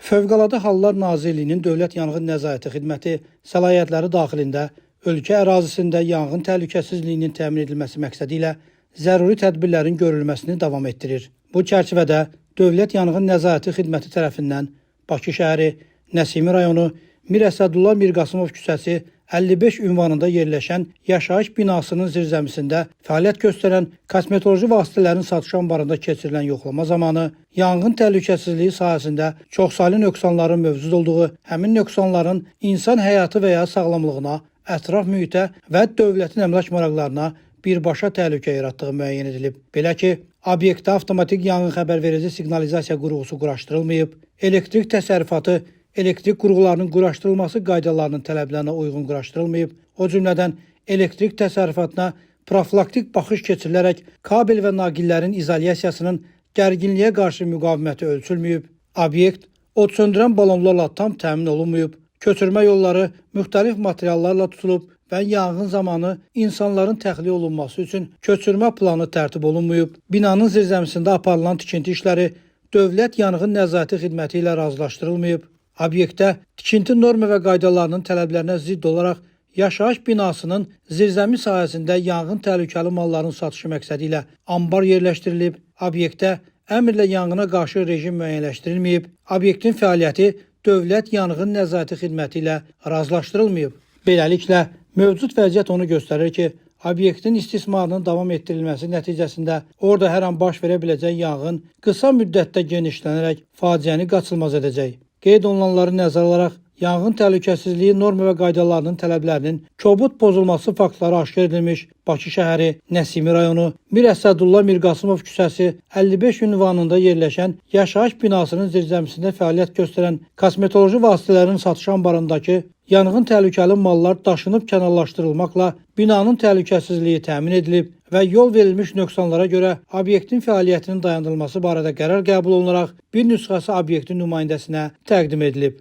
Fövqəladə Hallar Nazirliyinin Dövlət Yanğın Nəzarəti Xidməti səlahiyyətləri daxilində ölkə ərazisində yanğın təhlükəsizliyinin təmin edilməsi məqsədi ilə zəruri tədbirlərin görülməsini davam etdirir. Bu çərçivədə Dövlət Yanğın Nəzarəti Xidməti tərəfindən Bakı şəhəri, Nəsimi rayonu, Mir Əsədullah Mirqasımov küçəsi 55 ünvanında yerləşən yaşayış binasının zirzəmisində fəaliyyət göstərən kosmetoloji vasitələrin satış anbarında keçirilən yoxlama zamanı yanğın təhlükəsizliyi sahəsində çoxsaylı nöqsanların mövcud olduğu, həmin nöqsanların insan həyatı və ya sağlamlığına, ətraf mühitə və dövlətin əmlak maraqlarına birbaşa təhlükə yaratdığı müəyyən edilib. Belə ki, obyektdə avtomatik yanğın xəbərverici siqnalizasiya qurğusu quraşdırılmayıb, elektrik təsərrüfatı, elektrik qurğularının quraşdırılması qaydalarının tələblərinə uyğun quraşdırılmayıb, o cümlədən elektrik təsərrüfatına profilaktik baxış keçirilərək kabel və naqillərin izolyasiyasının gərginliyə qarşı müqaviməti ölçülməyib, obyekt od söndürən balonlarla tam təmin olunmayıb, köçürmə yolları müxtəlif materiallarla tutulub və yanğın zamanı insanların təxliyə olunması üçün köçürmə planı tərtib olunmayıb, binanın zirzəmisində aparılan tikinti işləri Dövlət Yanğın Nəzarəti Xidməti ilə razılaşdırılmayıb, obyektdə tikinti norma və qaydalarının tələblərinə zidd olaraq yaşayış binasının zirzəmi sahəsində yanğın təhlükəli malların satışı məqsədi ilə anbar yerləşdirilib, obyektdə əmrlə yanğına qarşı rejim müəyyənləşdirilməyib, obyektin fəaliyyəti Dövlət Yanğın Nəzarəti Xidməti ilə razılaşdırılmayıb. Beləliklə, mövcud vəziyyət onu göstərir ki, obyektin istismarının davam etdirilməsi nəticəsində orada hər an baş verə biləcək yanğın qısa müddətdə genişlənərək faciəni qaçılmaz edəcək. Qeyd olunanları nəzərə alaraq, yanğın təhlükəsizliyi norma və qaydalarının tələblərinin kobud pozulması faktları aşkar edilmiş Bakı şəhəri, Nəsimi rayonu, Mir Əsədullah Mirqasımov küçəsi 55 ünvanında yerləşən yaşayış binasının zirzəmisində fəaliyyət göstərən kosmetoloji vasitələrin satış anbarındakı yanğın təhlükəli mallar daşınıb kənarlaşdırılmaqla binanın təhlükəsizliyi təmin edilib və yol verilmiş nöqsanlara görə obyektin fəaliyyətinin dayandırılması barədə qərar qəbul olunaraq bir nüsxəsi obyektin nümayəndəsinə təqdim edilib.